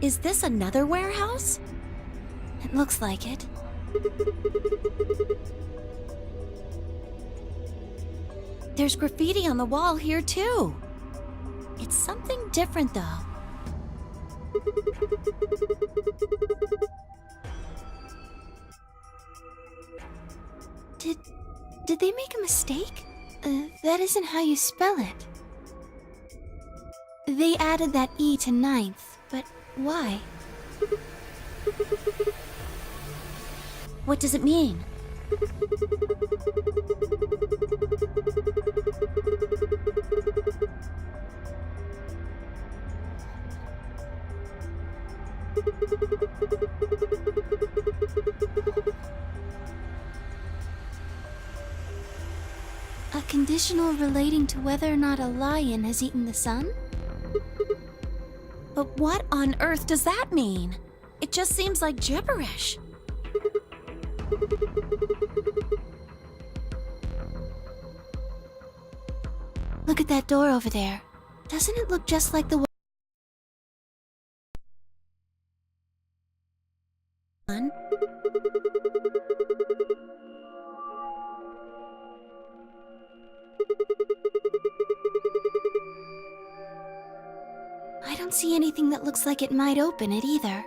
Is this another warehouse? It looks like it. There's graffiti on the wall here too. It's something different though. Did they make a mistake? That isn't how you spell it. They added that E to ninth, but why? What does it mean? A conditional relating to whether or not a lion has eaten the sun? But what on earth does that mean? It just seems like gibberish. Look at that door over there. Doesn't it look just like the one? I don't see anything that looks like it might open it either.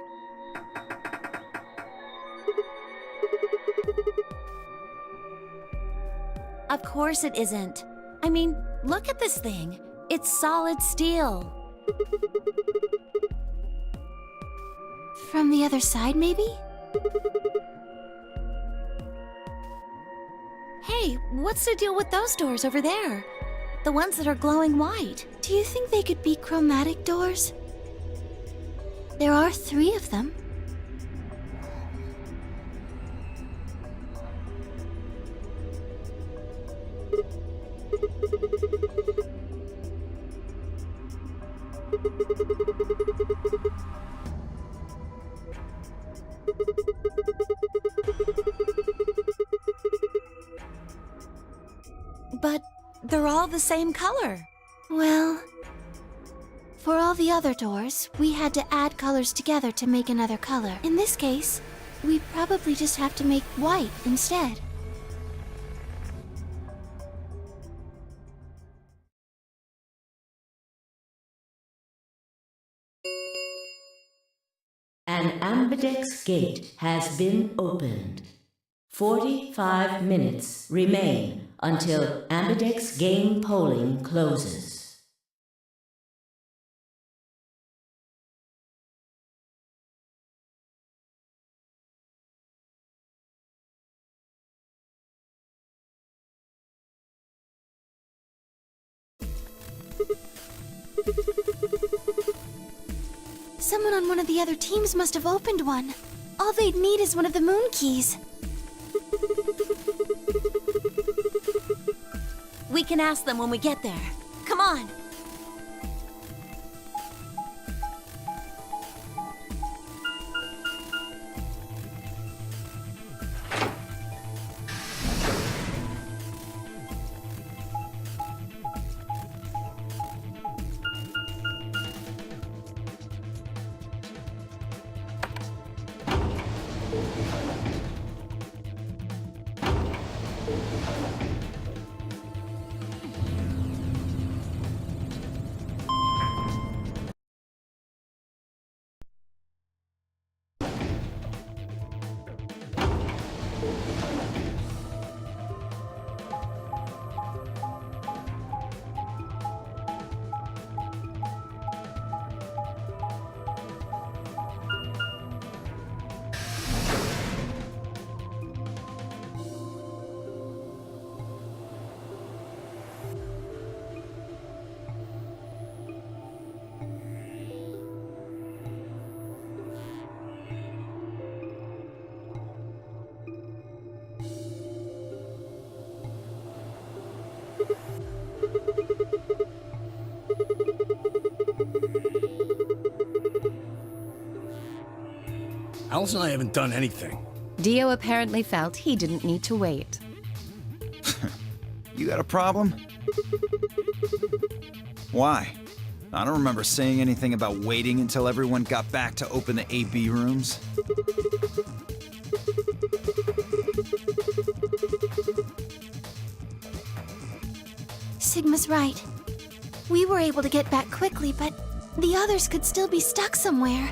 Of course it isn't. I mean, look at this thing. It's solid steel. From the other side, maybe? Hey, what's the deal with those doors over there? The ones that are glowing white. Do you think they could be chromatic doors? There are 3 of them. But they're all the same color. Well, for all the other doors, we had to add colors together to make another color. In this case, we probably just have to make white instead. An Ambidex gate has been opened. 45 minutes remain until Ambidex game polling closes. Someone on one of the other teams must have opened one. All they'd need is one of the moon keys. We can ask them when we get there. Come on! Alice and I haven't done anything. Dio apparently felt he didn't need to wait. You got a problem? Why? I don't remember saying anything about waiting until everyone got back to open the AB rooms. Sigma's right. We were able to get back quickly, but the others could still be stuck somewhere.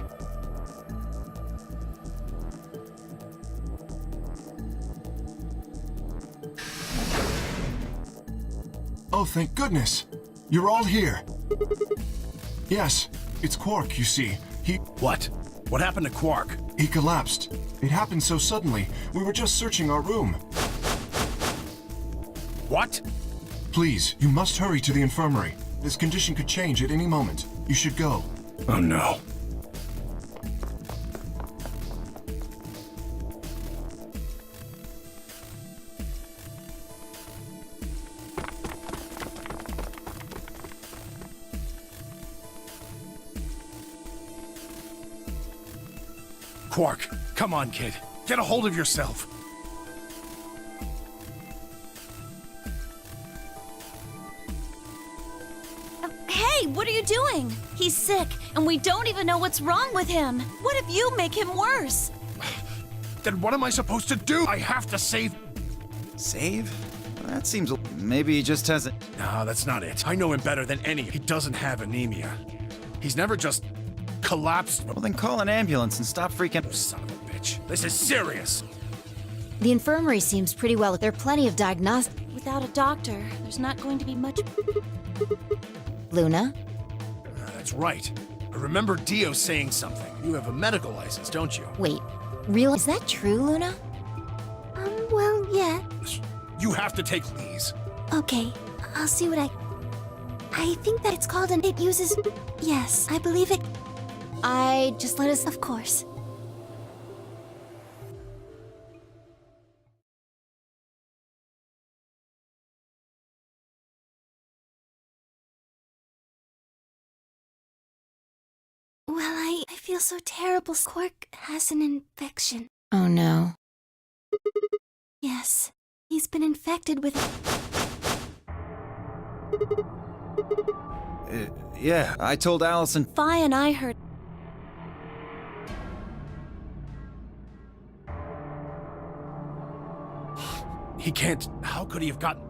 Oh, thank goodness! You're all here! Yes, it's Quark, you see. What? What happened to Quark? He collapsed. It happened so suddenly. We were just searching our room. What? Please, you must hurry to the infirmary. This condition could change at any moment. You should go. Oh no. Quark, come on, kid. Get a hold of yourself. Hey, what are you doing? He's sick, and we don't even know what's wrong with him. What if you make him worse? Then what am I supposed to do? I have to save... Save? That seems... Maybe he just hasn't... No, that's not it. I know him better than any. He doesn't have anemia. He's never just collapsed. Well, then call an ambulance and stop freaking... Son of a bitch. This is serious. The infirmary seems pretty well. There are plenty of diagnostics. Without a doctor, there's not going to be much... Luna? That's right. I remember Dio saying something. You have a medical license, don't you? Wait, really? Is that true, Luna? Well, yeah. You have to take these. Okay, I'll see what I think that it's called and it uses... Yes, I believe it... Just let us... Of course. Well, I feel so terrible. Quark has an infection. Oh no. Yes, he's been infected with... Yeah, I told Allison... Fi and I heard... He can't... How could he have gotten...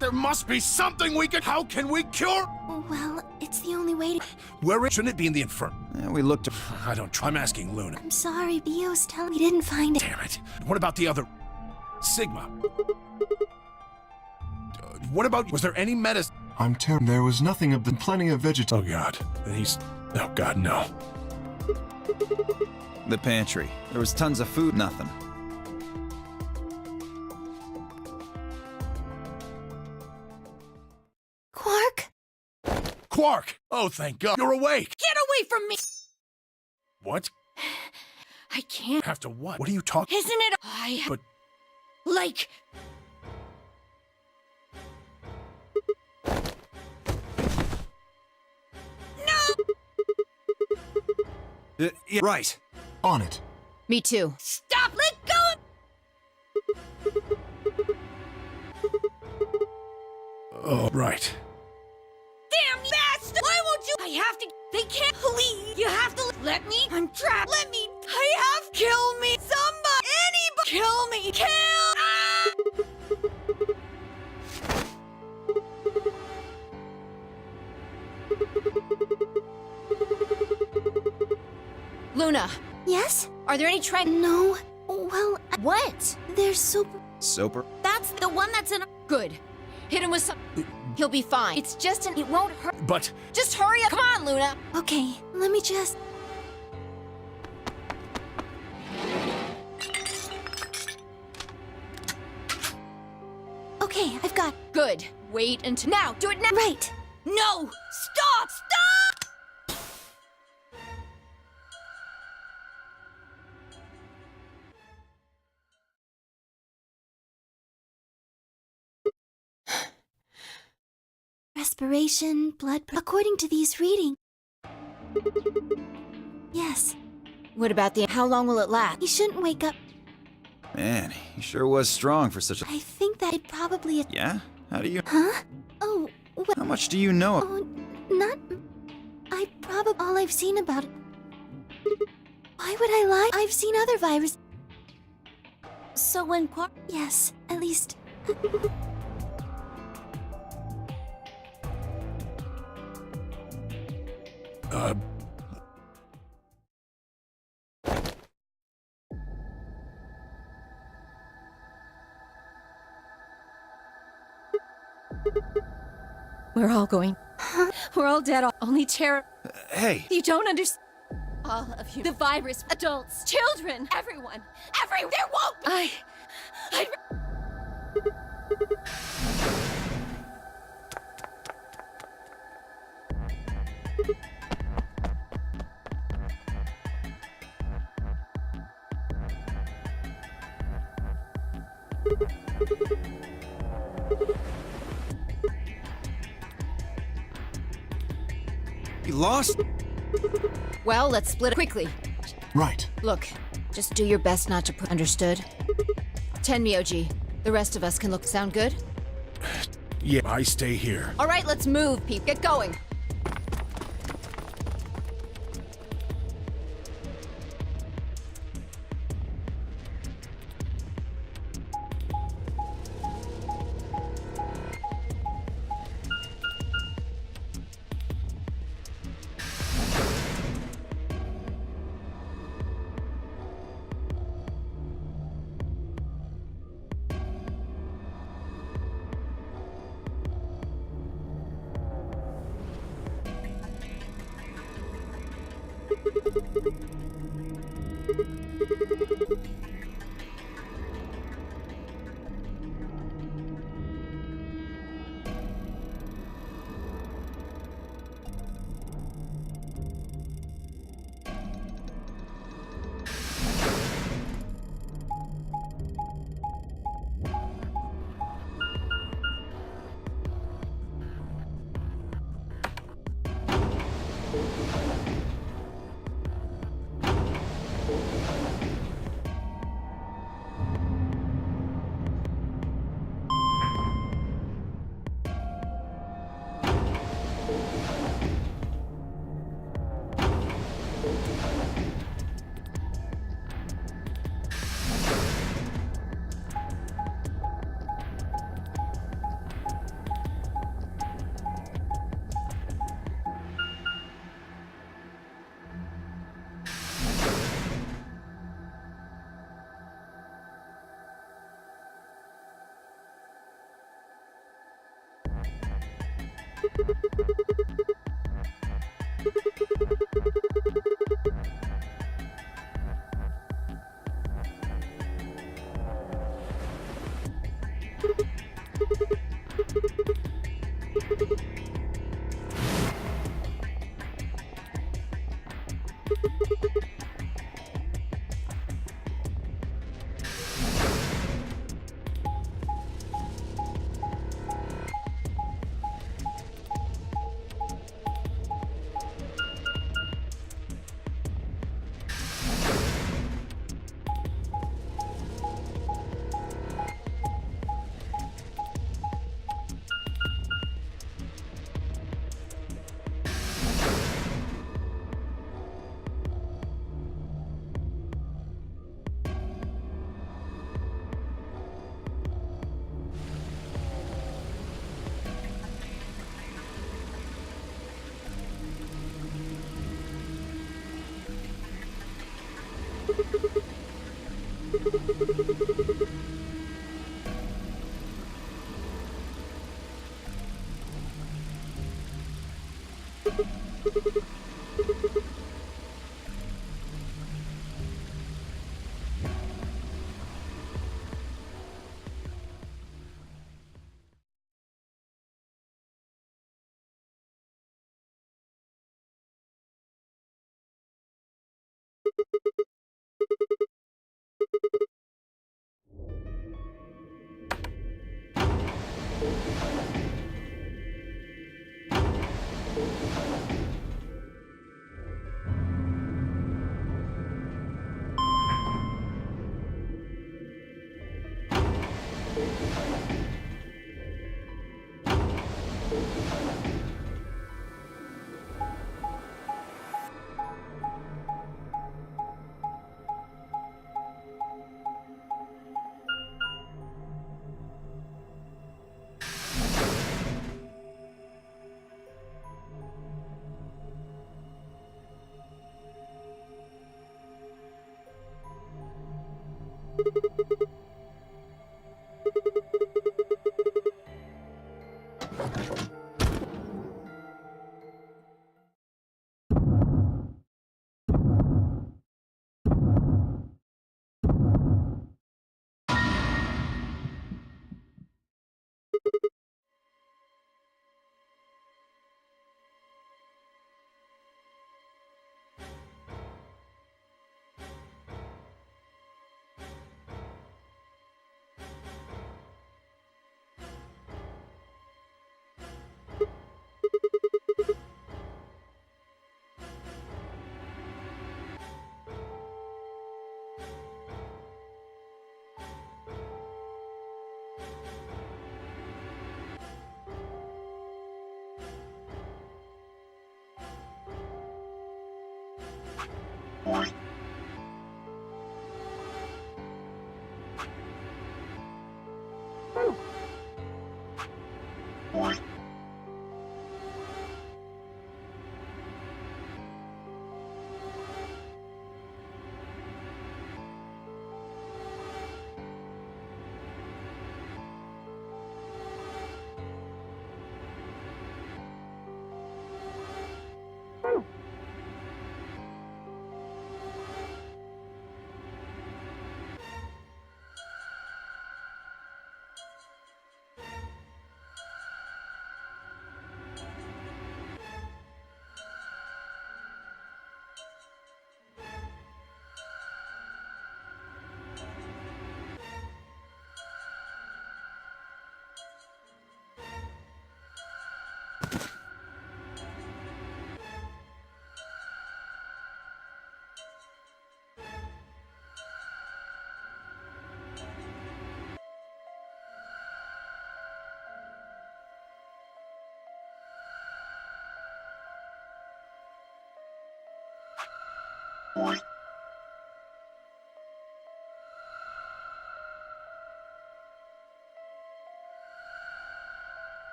There must be something we can... How can we cure... Well, it's the only way to... Where shouldn't it be in the infirm? we looked... I don't... I'm asking Luna. I'm sorry, Dio's telling me he didn't find it. Damn it. What about the other... Sigma? What about... Was there any medicine... I'm terrible. There was nothing of the plenty of vegetable. Oh god. Then he's... Oh god, no. The pantry. There was tons of food, nothing. Quark? Quark! Oh, thank god. You're awake! Get away from me! What? I can't... Have to what? What are you talking... Isn't it... I... But... Like... Yeah, right. On it. Me too. Stop! Let go! Oh, right. Damn bastard! Why won't you? I have to... They can't... Please! You have to... Let me... I'm trapped. Let me... I have... Kill me! Somebody! Anybody! Kill me! Kill... Ah! Luna, Yes? are there any No. Well, What? there's super... Soper? That's the one that's in... Good. Hit him with some... He'll be fine. It's just an... It won't hurt. But... Just hurry up. Come on, Luna. Okay, let me just... Okay, I've got... Good. Wait until... Now! Do it now! Right. No! Stop! Stop! Respiration, according to these readings. Yes, What about the... How long will it last? he shouldn't wake up. Man, he sure was strong for such a... I think that it probably... Yeah? How do you... Huh? Oh, well, How much do you know? oh, not... I probably... All I've seen about it. Why would I lie? I've seen other viruses. So when Yes, at least... We're all going... We're all dead. Only Tara... Hey! You don't understand. All of you. The virus. Adults. Children. Everyone. There won't be... I... You lost? Well, let's split it quickly. Right. Look, just do your best not to put... Understood? 10 Myoji. The rest of us can look... Sound good? Yeah, I stay here. All right, let's move, Pete. Get going.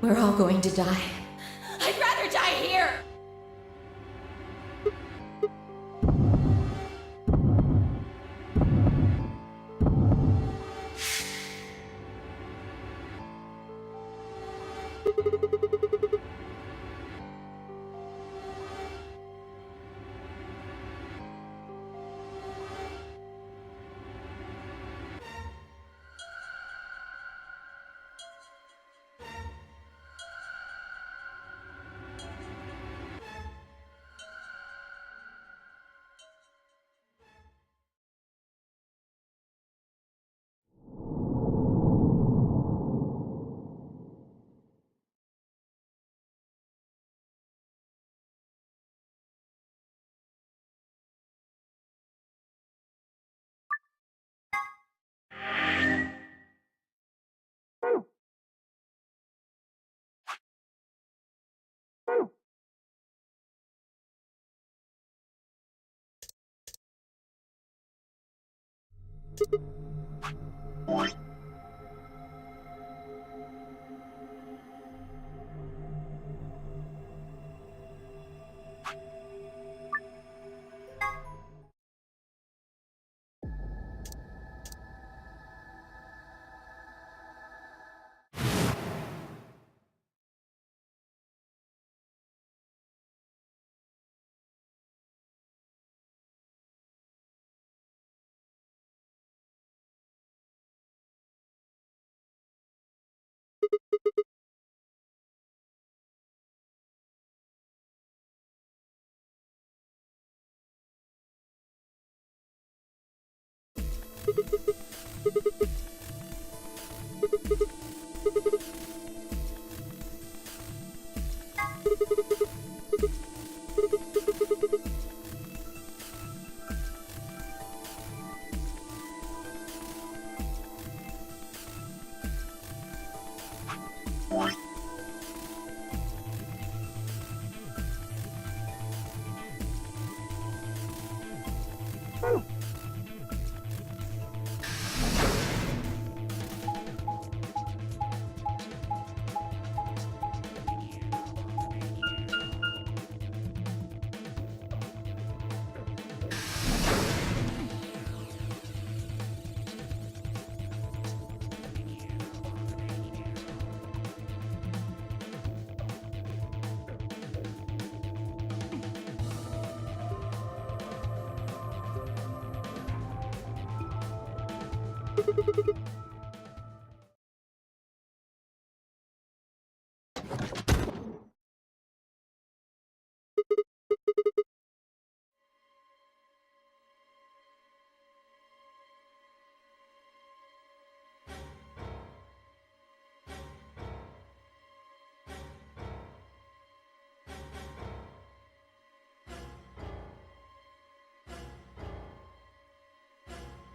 We're all going to die. I'd rather die here!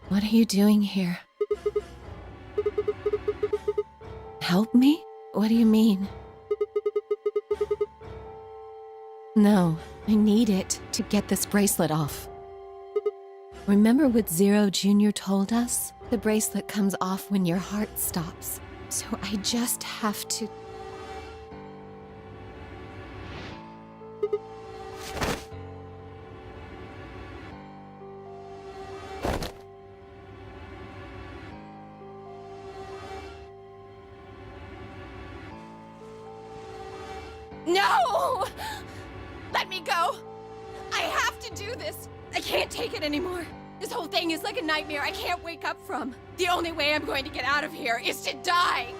What are you doing here? Help me? What do you mean? No, I need it to get this bracelet off. Remember what Zero Jr. told us? The bracelet comes off when your heart stops. So I just have to... No! Let me go! I have to do this! I can't take it anymore! This whole thing is like a nightmare I can't wake up from. The only way I'm going to get out of here is to die!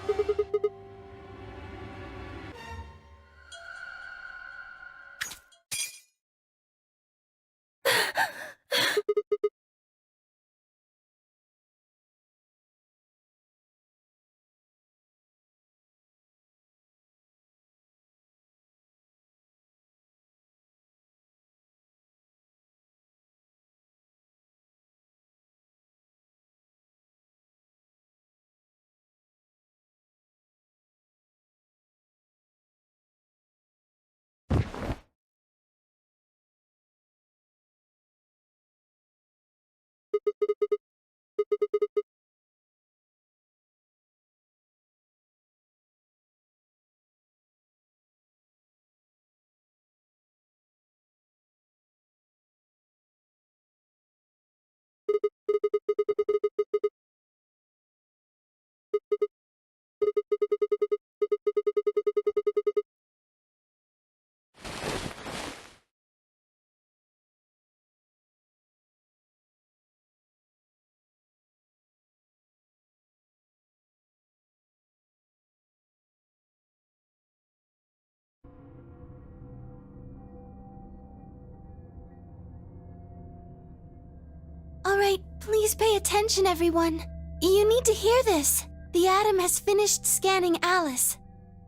All right, please pay attention, everyone. You need to hear this. The Atom has finished scanning Alice.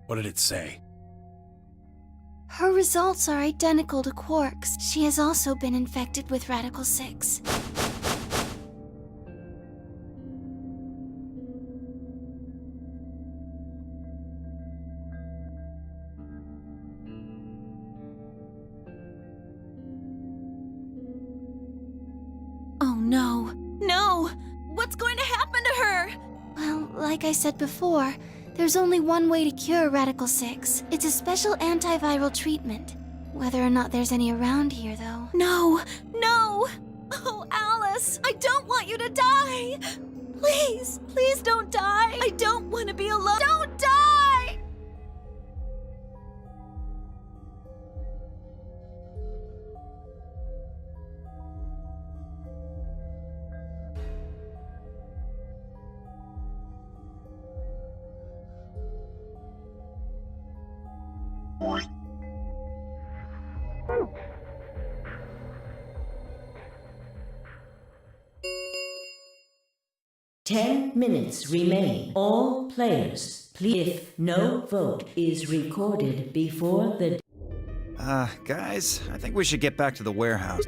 What did it say? Her results are identical to Quark's. She has also been infected with Radical 6. Oh no. No! What's going to happen to her? Well, like I said before, there's only one way to cure Radical 6. It's a special antiviral treatment. Whether or not there's any around here, though. No! No! Oh, Alice! I don't want you to die! Please! Please don't die! I don't want to be alone! Don't die! 10 minutes remain. All players, please. If no vote is recorded before the... Guys, I think we should get back to the warehouse.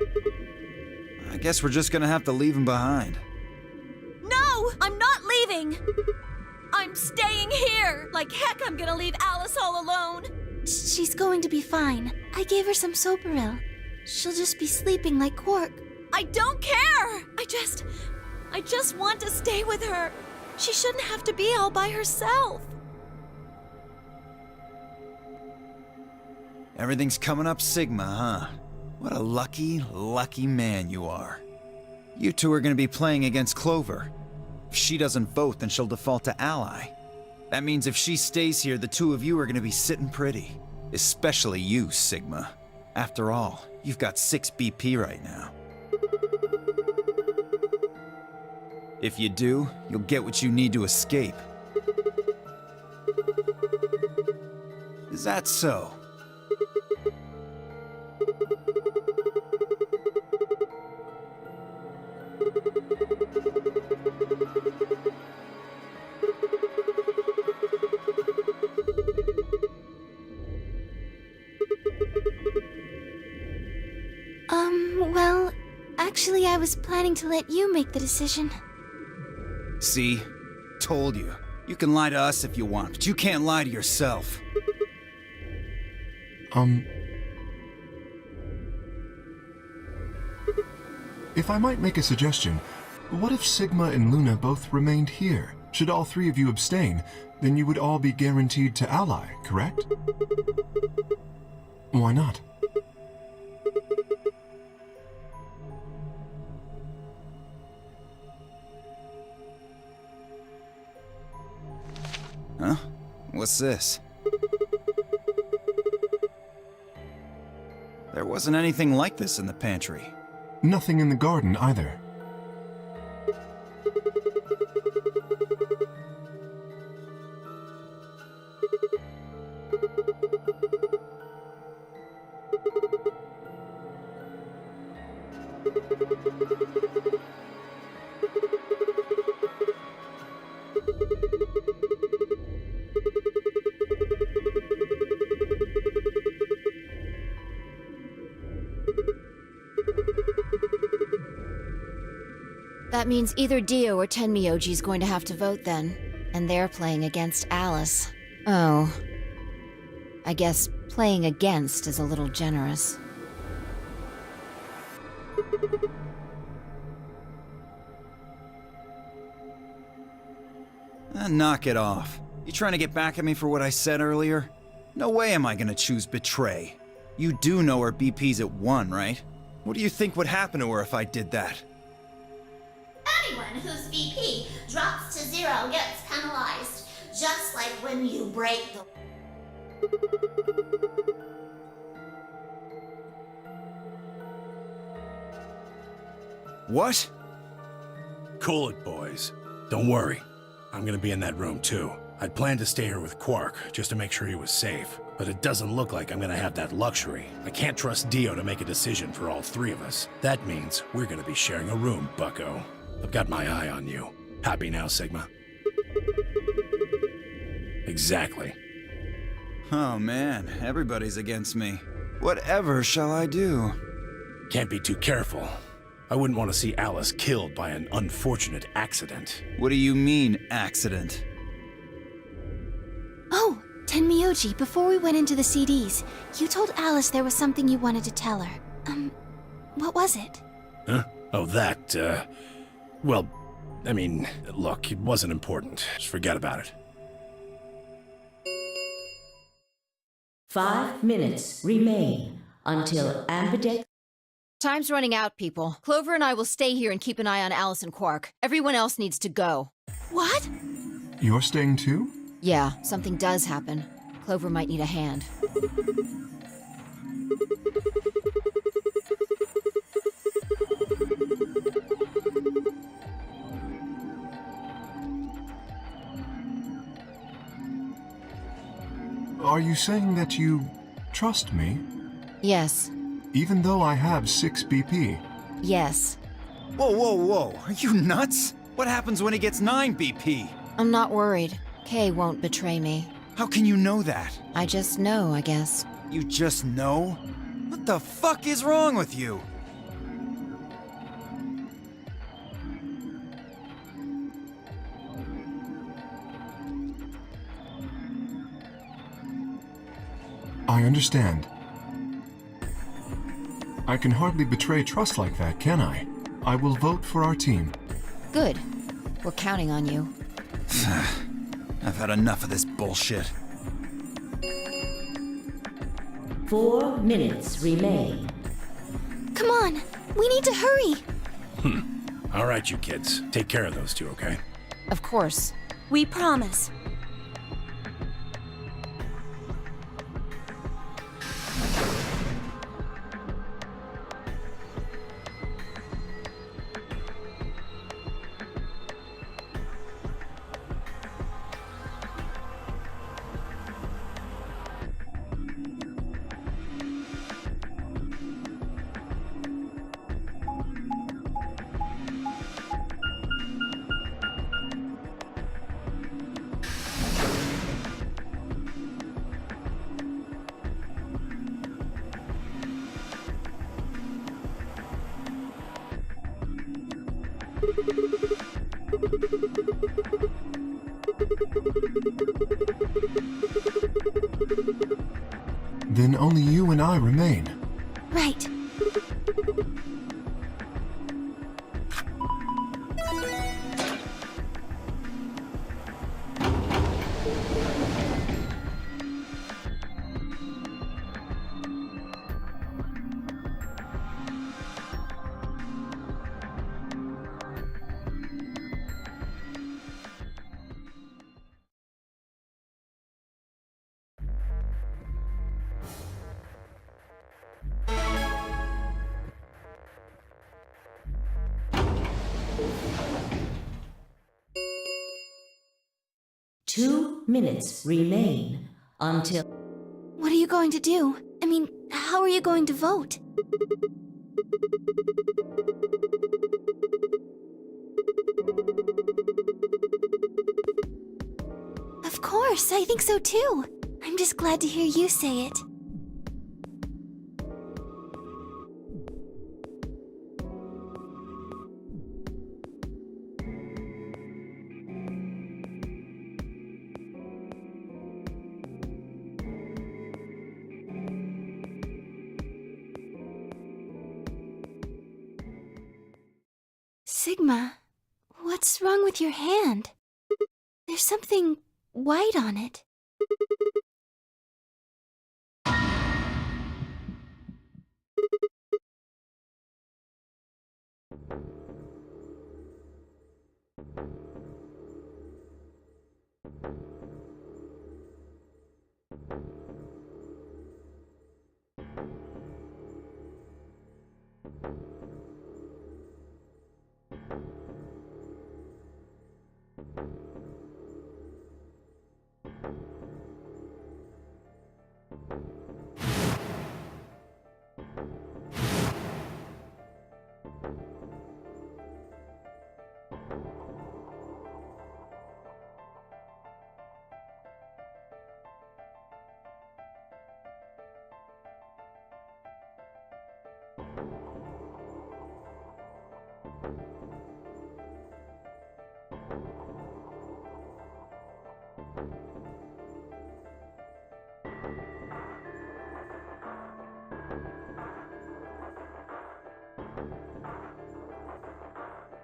I guess we're just gonna have to leave him behind. No! I'm not leaving! I'm staying here! Like heck, I'm gonna leave Alice all alone! She's going to be fine. I gave her some Soparil. She'll just be sleeping like Quark. I don't care! I just want to stay with her. She shouldn't have to be all by herself. Everything's coming up Sigma, huh? What a lucky, lucky man you are. You two are gonna be playing against Clover. If she doesn't vote, then she'll default to Ally. That means if she stays here, the two of you are gonna be sitting pretty. Especially you, Sigma. After all, you've got 6 BP right now. If you do, you'll get what you need to escape. Is that so? Well, actually, I was planning to let you make the decision. See? Told you. You can lie to us if you want, but you can't lie to yourself. If I might make a suggestion, what if Sigma and Luna both remained here? Should all 3 of you abstain, then you would all be guaranteed to ally, correct? Why not? Huh? What's this? There wasn't anything like this in the pantry. Nothing in the garden either. That means either Dio or Tenmyoji's going to have to vote then. And they're playing against Alice. Oh. I guess playing against is a little generous. Knock it off. You trying to get back at me for what I said earlier? No way am I gonna choose betray. You do know her BP's at 1, right? What do you think would happen to her if I did that? Anyone whose BP drops to 0 gets penalized, just like when you break the... What? Cool it, boys. Don't worry. I'm gonna be in that room, too. I'd planned to stay here with Quark, just to make sure he was safe. But it doesn't look like I'm gonna have that luxury. I can't trust Dio to make a decision for all 3 of us. That means we're gonna be sharing a room, bucko. I've got my eye on you. Happy now, Sigma? Exactly. Oh man, everybody's against me. Whatever shall I do? Can't be too careful. I wouldn't want to see Alice killed by an unfortunate accident. What do you mean, accident? Oh, Tenmyoji, before we went into the CDs, you told Alice there was something you wanted to tell her. What was it? Huh? Oh, that, well, I mean, look, it wasn't important. Just forget about it. 5 minutes remain until Ambidex... Time's running out, people. Clover and I will stay here and keep an eye on Alice and Quark. Everyone else needs to go. What? You're staying too? Yeah, something does happen. Clover might need a hand. Are you saying that you trust me? Yes. Even though I have 6 BP? Yes. Whoa, whoa, whoa. Are you nuts? What happens when he gets 9 BP? I'm not worried. Kay won't betray me. How can you know that? I just know, I guess. You just know? What the fuck is wrong with you? I understand. I can hardly betray trust like that, can I? I will vote for our team. Good. We're counting on you. I've had enough of this bullshit. 4 minutes remain. Come on, we need to hurry. All right, you kids. Take care of those two, okay? Of course. We promise. Then only you and I remain. Right. Two minutes remain until... What are you going to do? I mean, how are you going to vote? Of course, I think so too. I'm just glad to hear you say it. Sigma, what's wrong with your hand? There's something white on it.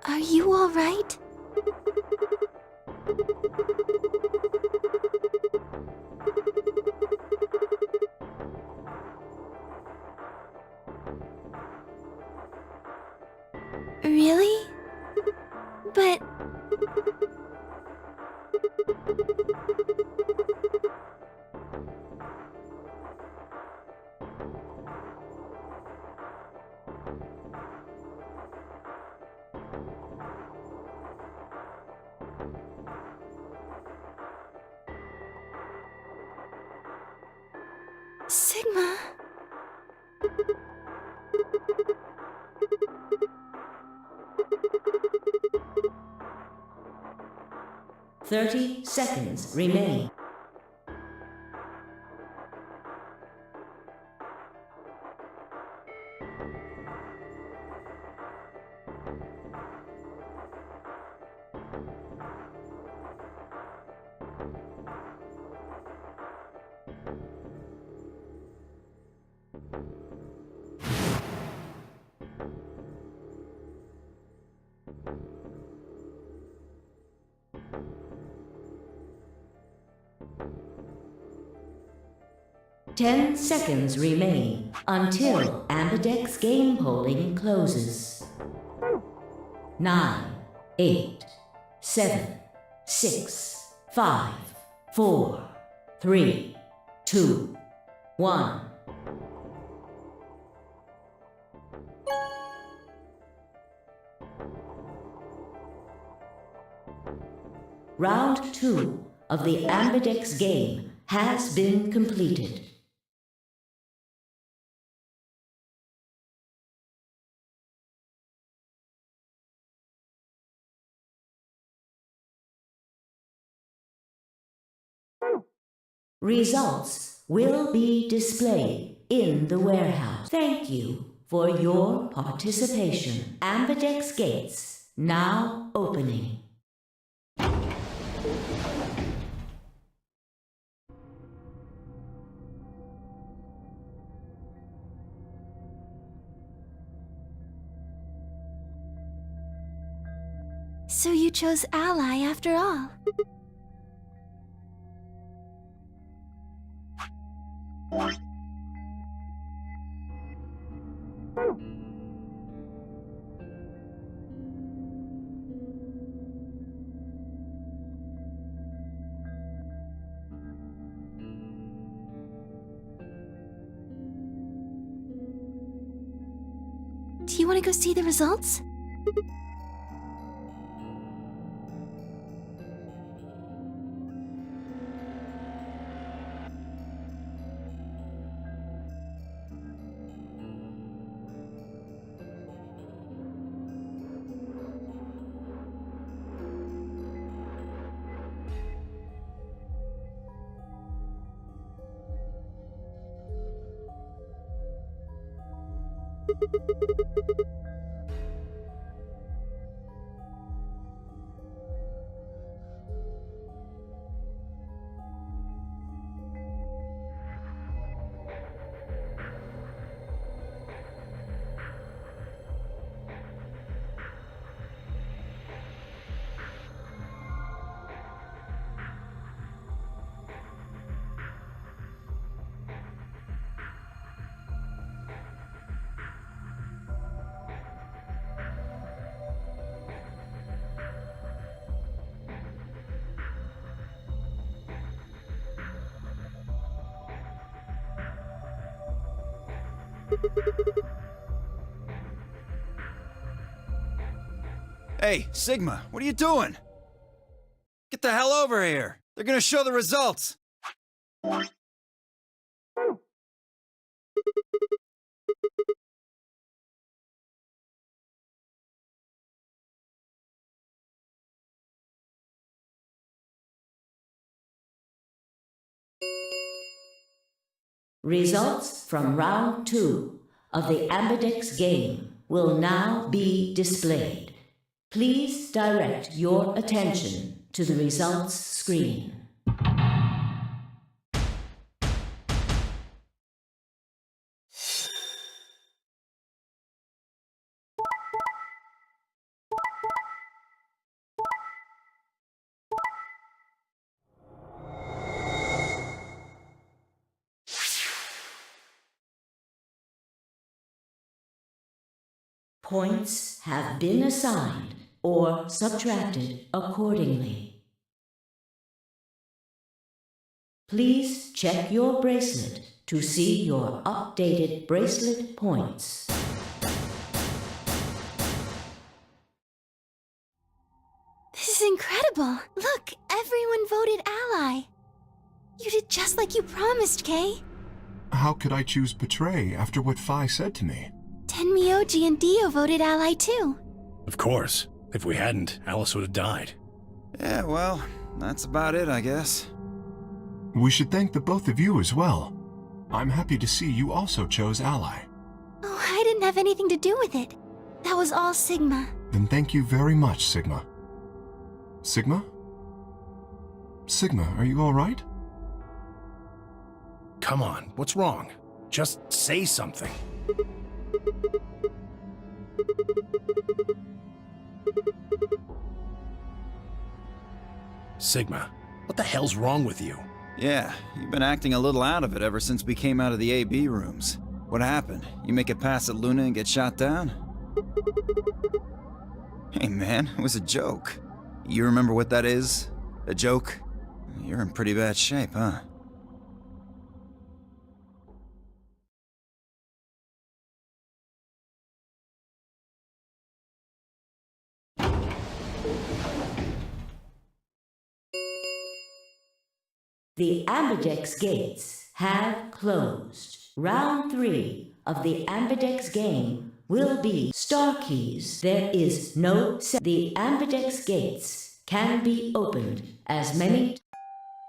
Are you all right? Really? But... Sigma... 30 seconds remain. Ten seconds remain until Ambidex game polling closes. 9, 8, 7, 6, 5, 4, 3, 2, 1. Round 2 of the Ambidex game has been completed. Results will be displayed in the warehouse. Thank you for your participation. Ambidex gates now opening. So you chose Ally after all. Do you want to go see the results? Hey, Sigma, what are you doing? Get the hell over here. They're gonna show the results. Results from round 2 of the Ambidex game will now be displayed. Please direct your attention to the results screen. Points have been assigned or subtracted accordingly. Please check your bracelet to see your updated bracelet points. This is incredible! Look, everyone voted Ally! You did just like you promised, Kay! How could I choose Betray after what Phi said to me? Tenmyoji and Dio voted Ally too. Of course. If we hadn't, Alice would have died. Yeah, well, that's about it, I guess. We should thank the both of you as well. I'm happy to see you also chose Ally. Oh, I didn't have anything to do with it. That was all Sigma. Then thank you very much, Sigma. Sigma? Sigma, are you alright? Come on, what's wrong? Just say something. Sigma, what the hell's wrong with you? Yeah, you've been acting a little out of it ever since we came out of the AB rooms. What happened? You make it past at Luna and get shot down? Hey man, it was a joke. You remember what that is? A joke? You're in pretty bad shape, huh? The Ambidex gates have closed. Round 3 of the Ambidex game will be Star Keys. There is no The Ambidex gates can be opened as many.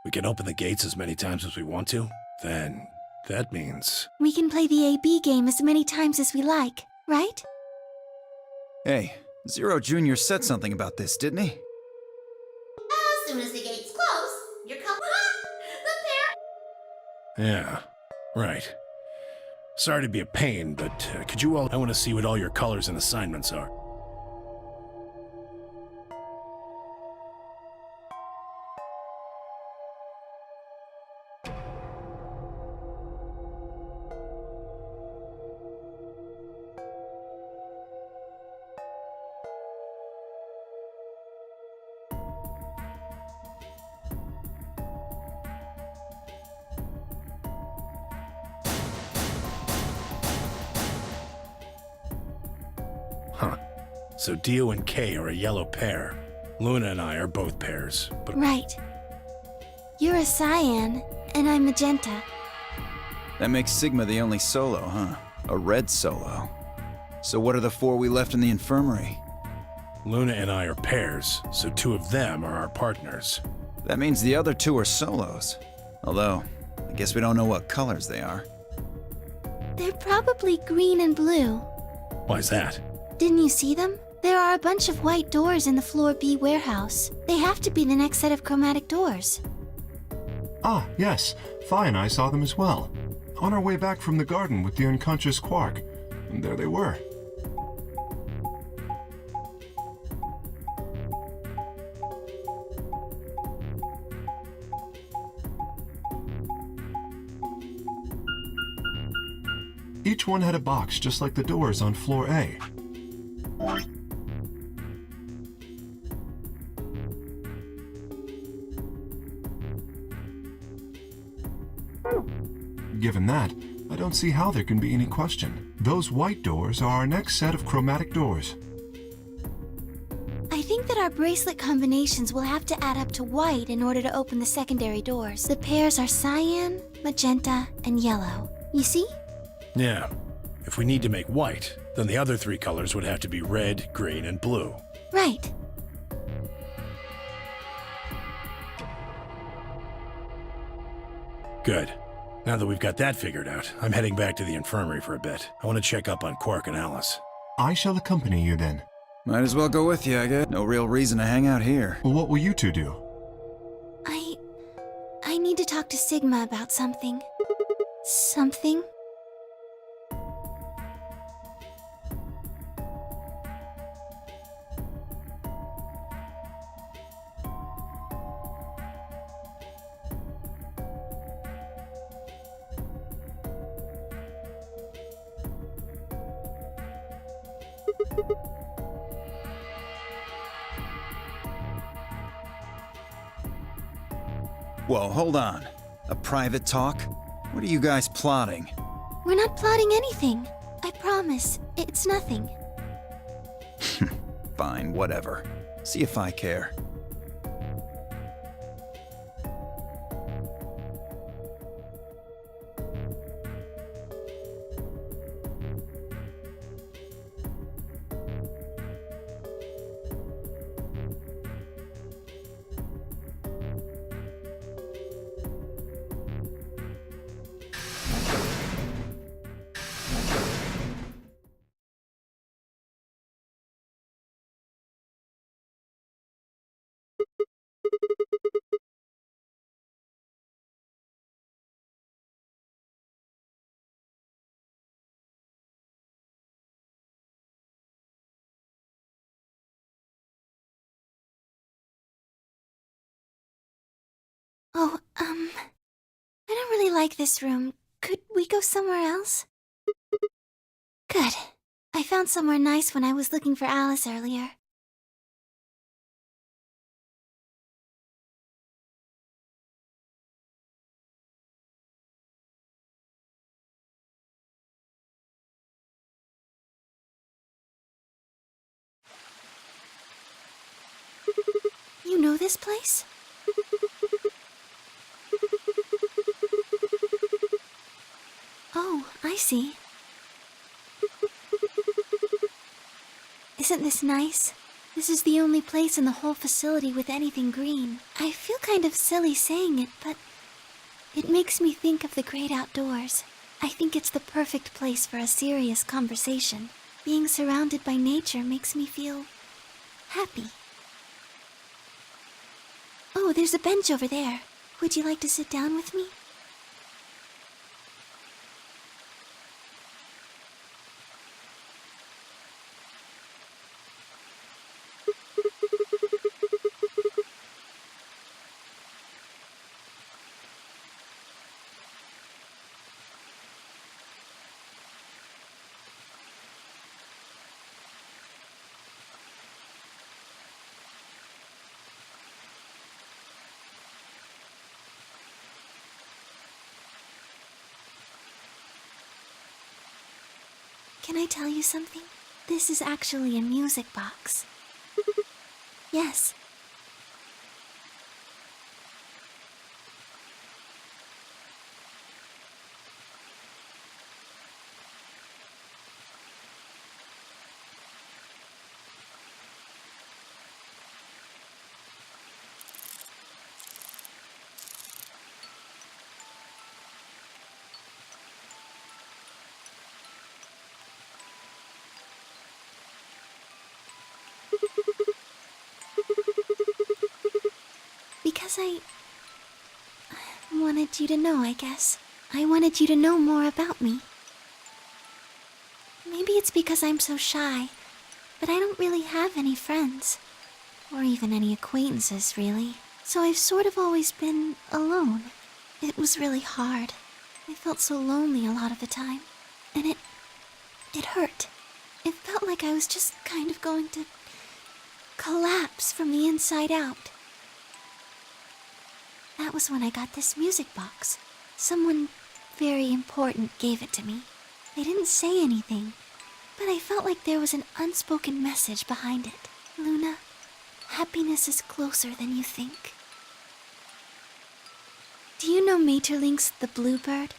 We can open the gates as many times as we want to? Then that means... We can play the AB game as many times as we like, right? Hey, Zero Jr. said something about this, didn't he? As soon as the gates close, you're coming. The pair. Yeah, right. Sorry to be a pain, but could you all... I want to see what all your colors and assignments are. Huh. So Dio and Kay are a yellow pair. Luna and I are both pairs, but... Right. You're a cyan, and I'm magenta. That makes Sigma the only solo, huh? A red solo. So what are the 4 we left in the infirmary? Luna and I are pairs, so 2 of them are our partners. That means the other 2 are solos. Although, I guess we don't know what colors they are. They're probably green and blue. Why's that? Didn't you see them? There are a bunch of white doors in the Floor B warehouse. They have to be the next set of chromatic doors. Ah, yes. Phi and I saw them as well. On our way back from the garden with the unconscious Quark. And there they were. Each one had a box just like the doors on floor A. Given that, I don't see how there can be any question. Those white doors are our next set of chromatic doors. I think that our bracelet combinations will have to add up to white in order to open the secondary doors. The pairs are cyan, magenta, and yellow. You see? Yeah. If we need to make white, then the other 3 colors would have to be red, green, and blue. Right. Good. Now that we've got that figured out, I'm heading back to the infirmary for a bit. I want to check up on Quark and Alice. I shall accompany you then. Might as well go with you, I guess. No real reason to hang out here. Well, what will you 2 do? I need to talk to Sigma about something. Something? Whoa, hold on. A private talk? What are you guys plotting? We're not plotting anything. I promise. It's nothing. Fine, whatever. See if I care. Oh, I don't really like this room. Could we go somewhere else? Good. I found somewhere nice when I was looking for Alice earlier. You know this place? Oh, I see. Isn't this nice? This is the only place in the whole facility with anything green. I feel kind of silly saying it, but it makes me think of the great outdoors. I think it's the perfect place for a serious conversation. Being surrounded by nature makes me feel happy. Oh, there's a bench over there. Would you like to sit down with me? Can I tell you something? This is actually a music box. Yes. Because I wanted you to know, I guess. I wanted you to know more about me. Maybe it's because I'm so shy, but I don't really have any friends. Or even any acquaintances, really. So I've sort of always been alone. It was really hard. I felt so lonely a lot of the time. And it hurt. It felt like I was just kind of going to collapse from the inside out. That was when I got this music box. Someone very important gave it to me. They didn't say anything, but I felt like there was an unspoken message behind it. Luna, happiness is closer than you think. Do you know Maeterlinck's The Bluebird?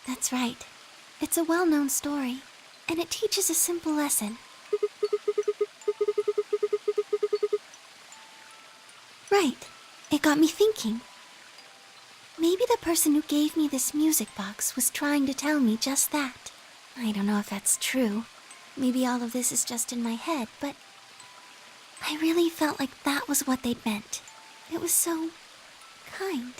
That's right. It's a well-known story, and it teaches a simple lesson. Right. It got me thinking. Maybe the person who gave me this music box was trying to tell me just that. I don't know if that's true. Maybe all of this is just in my head, but I really felt like that was what they'd meant. It was so kind.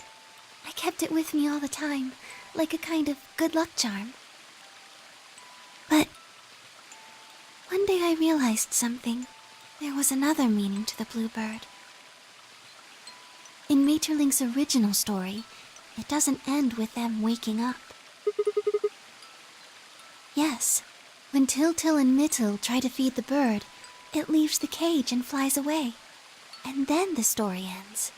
I kept it with me all the time, like a kind of good luck charm. But one day I realized something. There was another meaning to the Bluebird. In Maeterlinck's original story, it doesn't end with them waking up. Yes, when Til and Mytyl try to feed the bird, it leaves the cage and flies away. And then the story ends.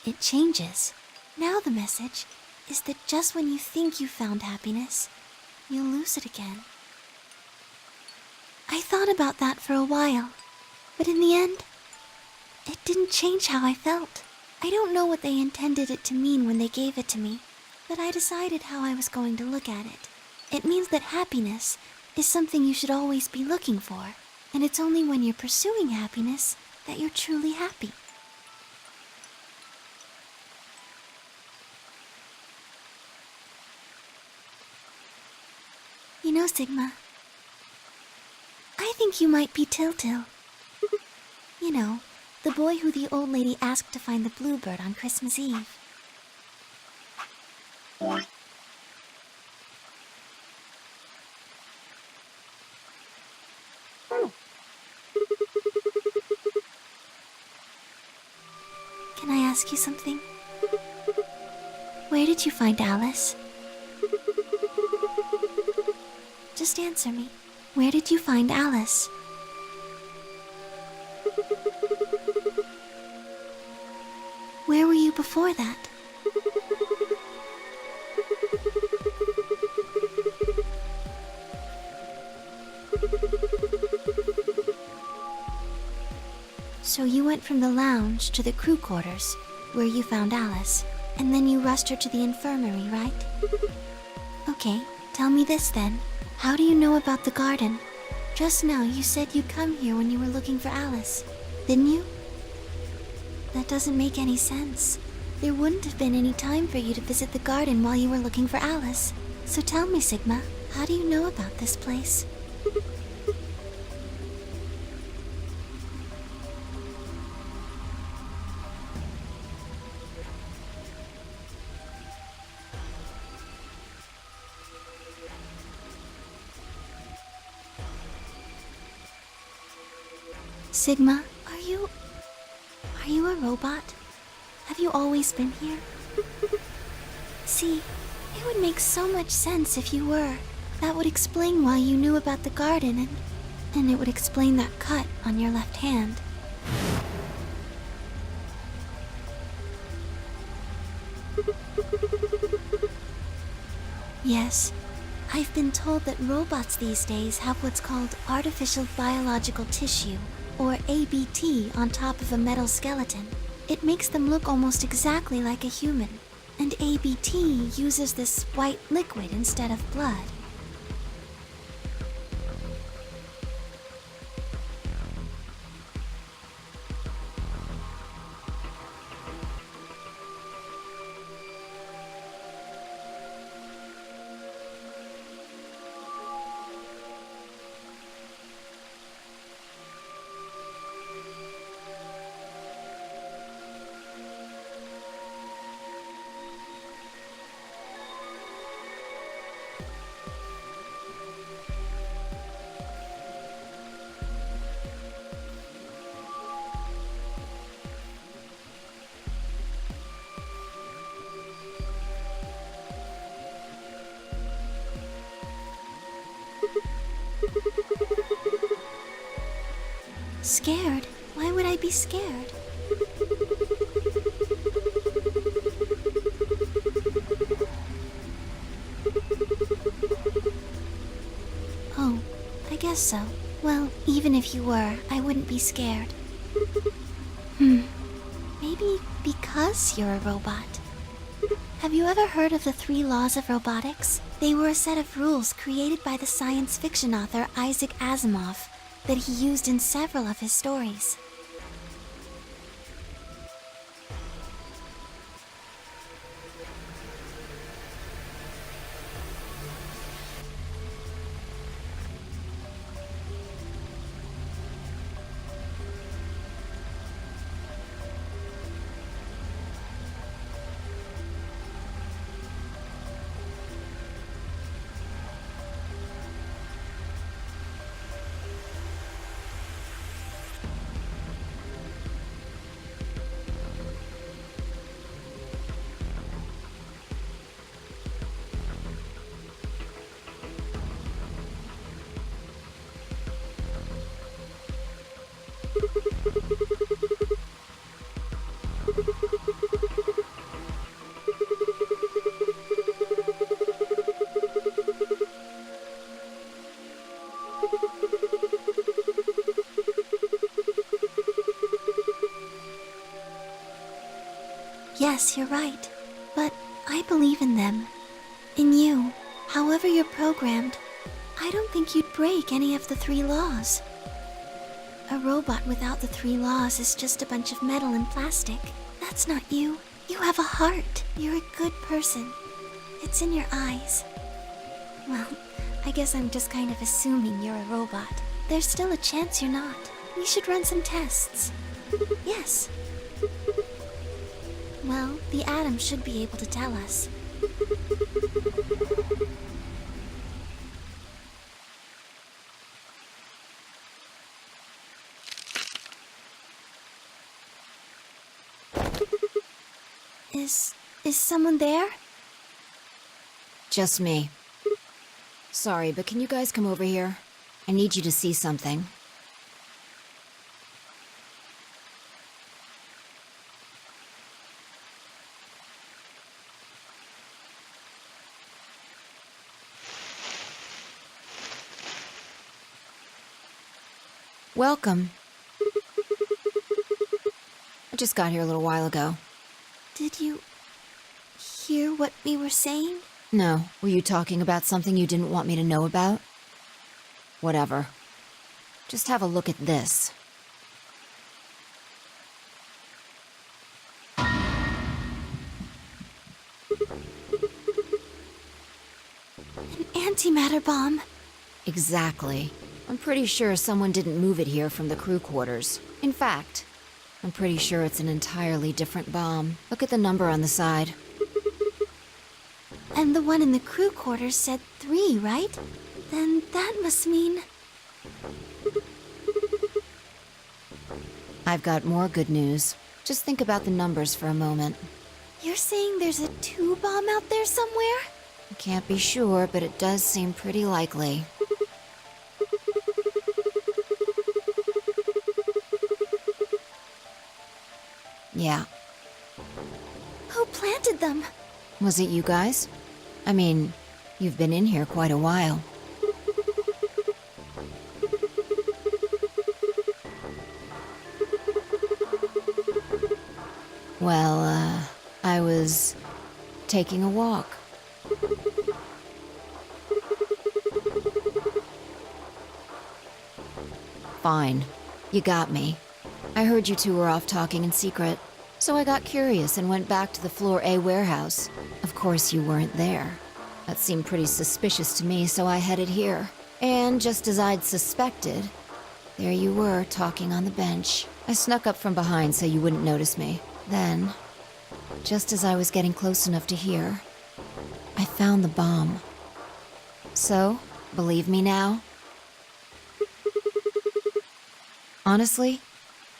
It changes. Now the message is that just when you think you found happiness, you'll lose it again. I thought about that for a while. But in the end, it didn't change how I felt. I don't know what they intended it to mean when they gave it to me, but I decided how I was going to look at it. It means that happiness is something you should always be looking for, and it's only when you're pursuing happiness that you're truly happy. You know, Sigma, I think you might be Tiltil. You know, the boy who the old lady asked to find the bluebird on Christmas Eve. Can I ask you something? Where did you find Alice? Just answer me. Where did you find Alice? Where were you before that? So you went from the lounge to the crew quarters, where you found Alice, and then you rushed her to the infirmary, right? Okay, tell me this then. How do you know about the garden? Just now you said you'd come here when you were looking for Alice, didn't you? That doesn't make any sense. There wouldn't have been any time for you to visit the garden while you were looking for Alice. So tell me, Sigma, how do you know about this place? Sigma, are you a robot? Have you always been here? See, it would make so much sense if you were. That would explain why you knew about the garden, and it would explain that cut on your left hand. Yes, I've been told that robots these days have what's called artificial biological tissue, or ABT, on top of a metal skeleton. It makes them look almost exactly like a human, and ABT uses this white liquid instead of blood. Scared? Why would I be scared? Oh, I guess so. Well, even if you were, I wouldn't be scared. Maybe because you're a robot. Have you ever heard of the 3 laws of robotics? They were a set of rules created by the science fiction author Isaac Asimov that he used in several of his stories. Yes, you're right. But I believe in them. In you. However you're programmed, I don't think you'd break any of the 3 laws. A robot without the 3 laws is just a bunch of metal and plastic. That's not you. You have a heart. You're a good person. It's in your eyes. Well, I guess I'm just kind of assuming you're a robot. There's still a chance you're not. We should run some tests. Yes. Well, the Atom should be able to tell us. Is someone there? Just me. Sorry, but can you guys come over here? I need you to see something. Welcome. I just got here a little while ago. Did you hear what we were saying? No. Were you talking about something you didn't want me to know about? Whatever. Just have a look at this. An antimatter bomb. Exactly. I'm pretty sure someone didn't move it here from the crew quarters. In fact, I'm pretty sure it's an entirely different bomb. Look at the number on the side. And the one in the crew quarters said 3, right? Then that must mean... I've got more good news. Just think about the numbers for a moment. You're saying there's a 2 bomb out there somewhere? I can't be sure, but it does seem pretty likely. Yeah. Who planted them? Was it you guys? I mean, you've been in here quite a while. Well, I was taking a walk. Fine. You got me. I heard you two were off talking in secret, so I got curious and went back to the Floor A warehouse. Of course you weren't there. That seemed pretty suspicious to me, so I headed here. And just as I'd suspected, there you were, talking on the bench. I snuck up from behind so you wouldn't notice me. Then, just as I was getting close enough to hear, I found the bomb. So, believe me now? Honestly,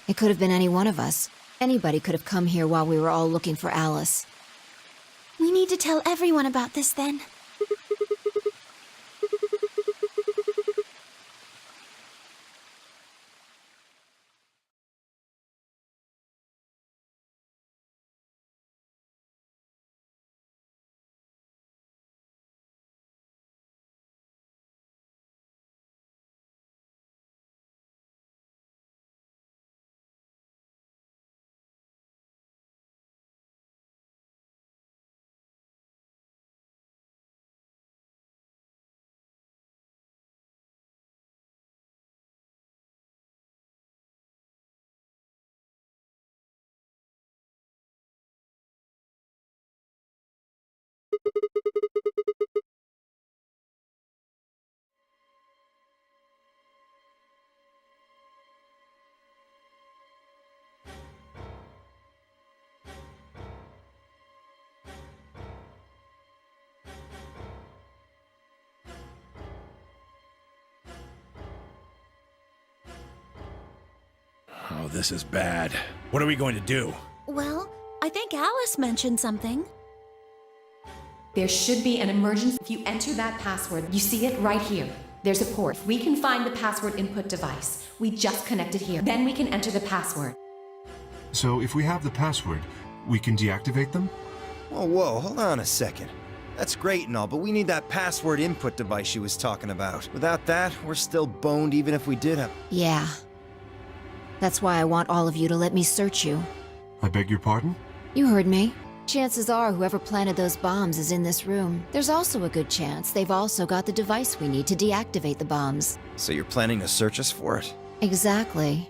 it could have been any one of us. Anybody could have come here while we were all looking for Alice. We need to tell everyone about this then. Oh, this is bad. What are we going to do? Well, I think Alice mentioned something. There should be an emergency. If you enter that password, you see it right here. There's a port. If we can find the password input device, we just connect it here. Then we can enter the password. So if we have the password, we can deactivate them? Whoa, hold on a second. That's great and all, but we need that password input device she was talking about. Without that, we're still boned even if we did have... Yeah. That's why I want all of you to let me search you. I beg your pardon? You heard me. Chances are whoever planted those bombs is in this room. There's also a good chance they've also got the device we need to deactivate the bombs. So you're planning to search us for it? Exactly.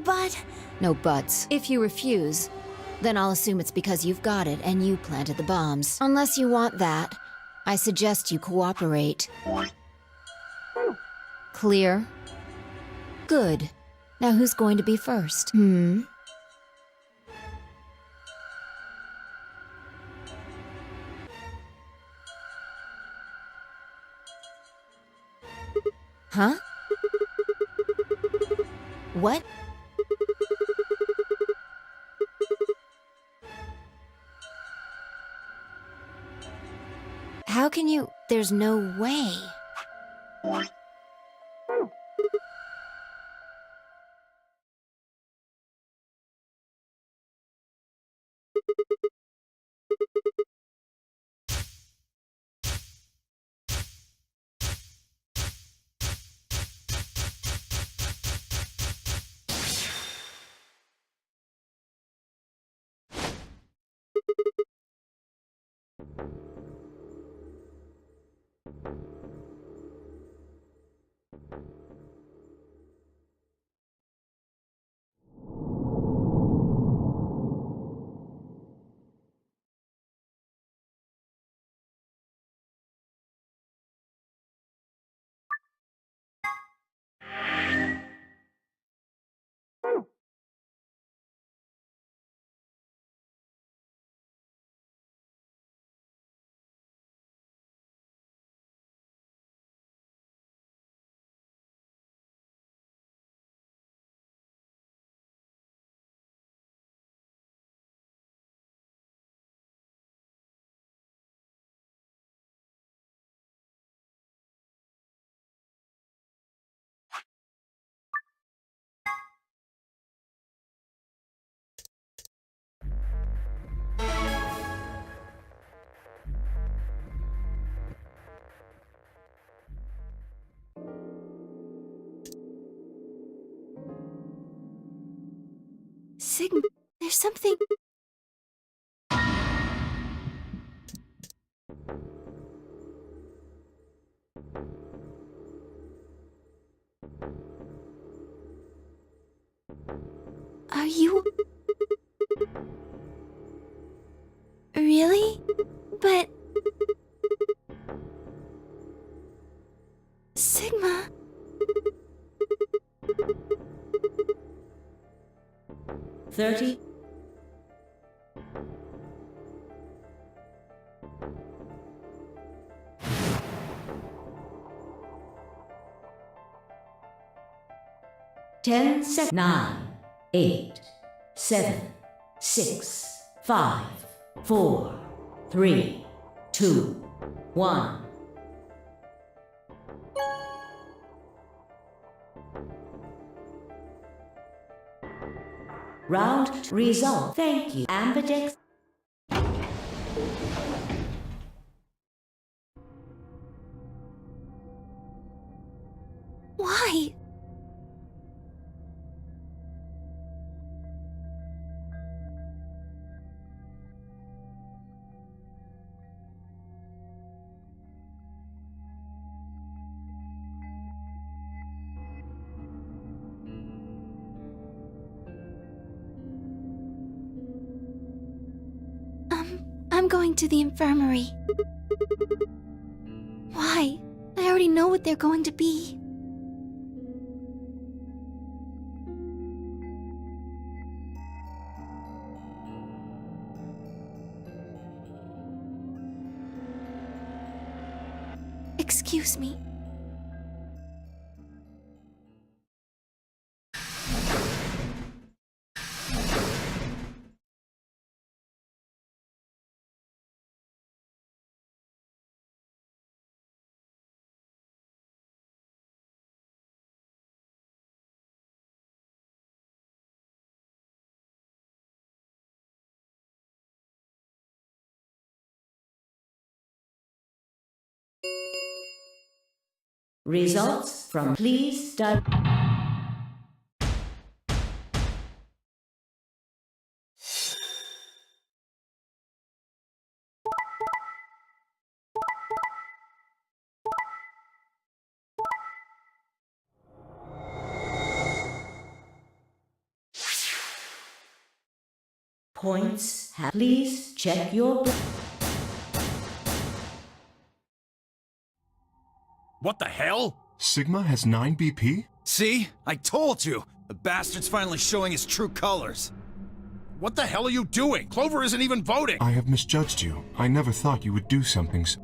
But No buts. If you refuse, then I'll assume it's because you've got it and you planted the bombs. Unless you want that, I suggest you cooperate. Clear? Good. Now who's going to be first? Huh? What? How can you? There's no way. Sigma, there's something... Are you... Really? But... Sigma... 30. Ten seconds. 9, 8, 7, 6, 5, 4, 3, 2, 1. Round result. Thank you, Ambidex. Why? I'm going to the infirmary. Why? I already know what they're going to be. Excuse me. Results from please study. points have... Please check your... What the hell? Sigma has 9 BP? See? I told you! The bastard's finally showing his true colors. What the hell are you doing? Clover isn't even voting! I have misjudged you. I never thought you would do something so...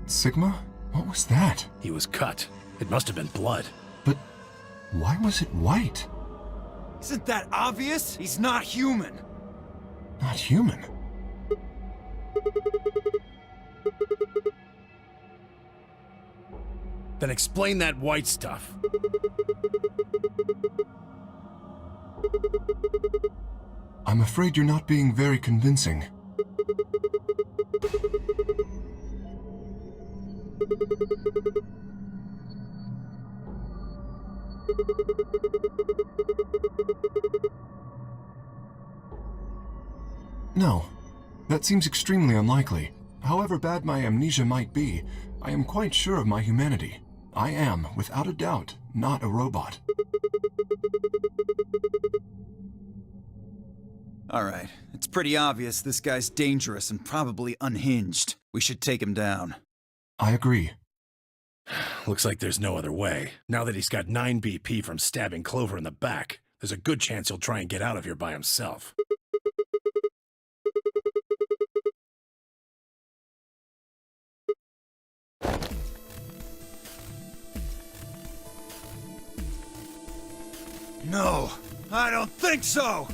Sigma? What was that? He was cut. It must have been blood. But why was it white? Isn't that obvious? He's not human. Not human. Then explain that white stuff. I'm afraid you're not being very convincing. No, that seems extremely unlikely. However bad my amnesia might be, I am quite sure of my humanity. I am, without a doubt, not a robot. Alright, it's pretty obvious this guy's dangerous and probably unhinged. We should take him down. I agree. Looks like there's no other way. Now that he's got 9 BP from stabbing Clover in the back, there's a good chance he'll try and get out of here by himself. No, I don't think so!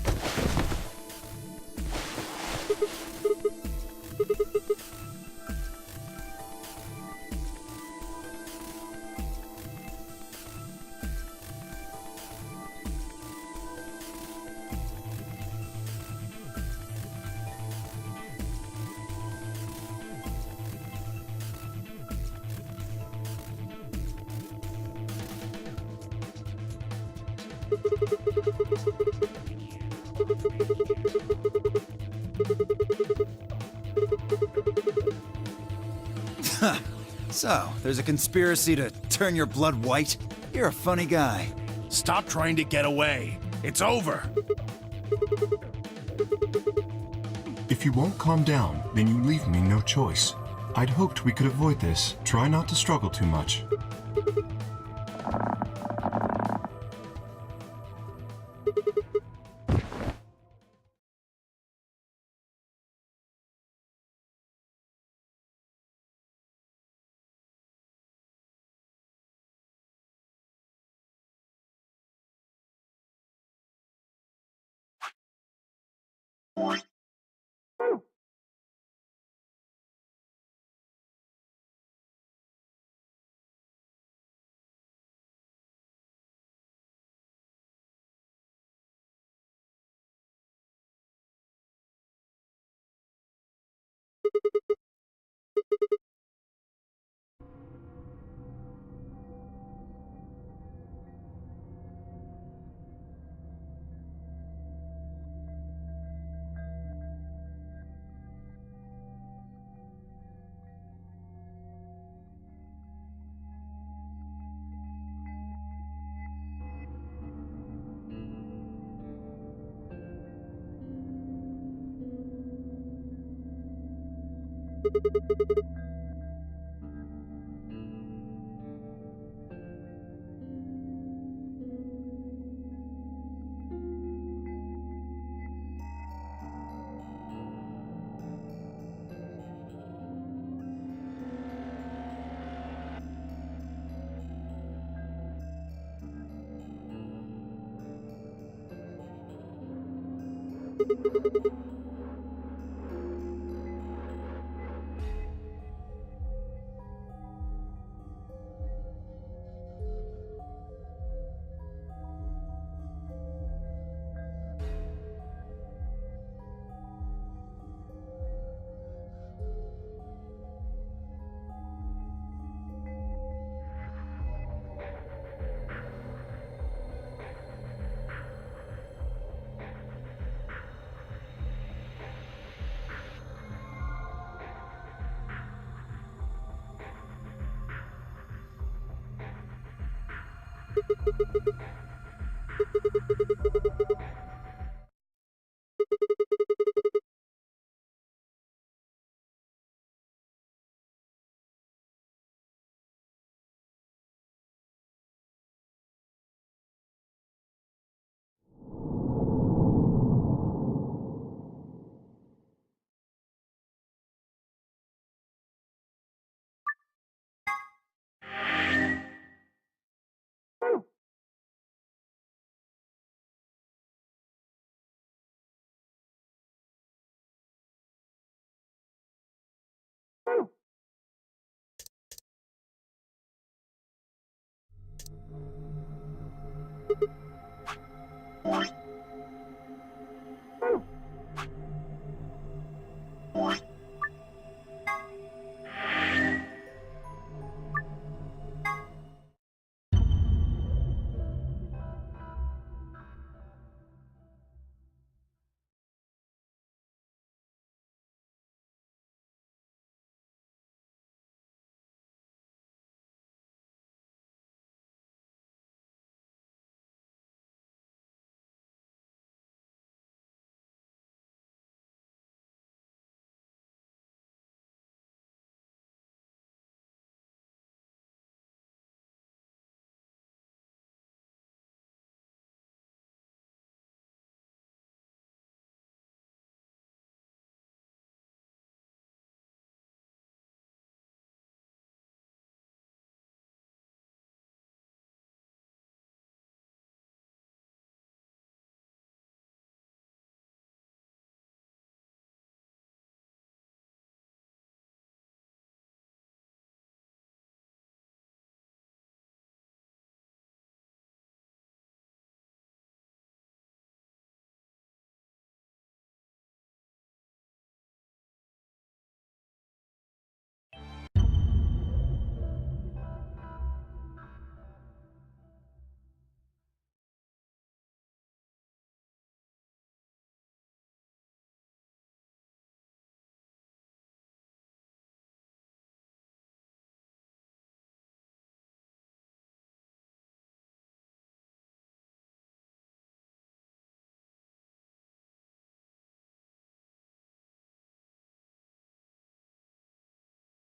So, there's a conspiracy to turn your blood white? You're a funny guy. Stop trying to get away. It's over. If you won't calm down, then you leave me no choice. I'd hoped we could avoid this. Try not to struggle too much.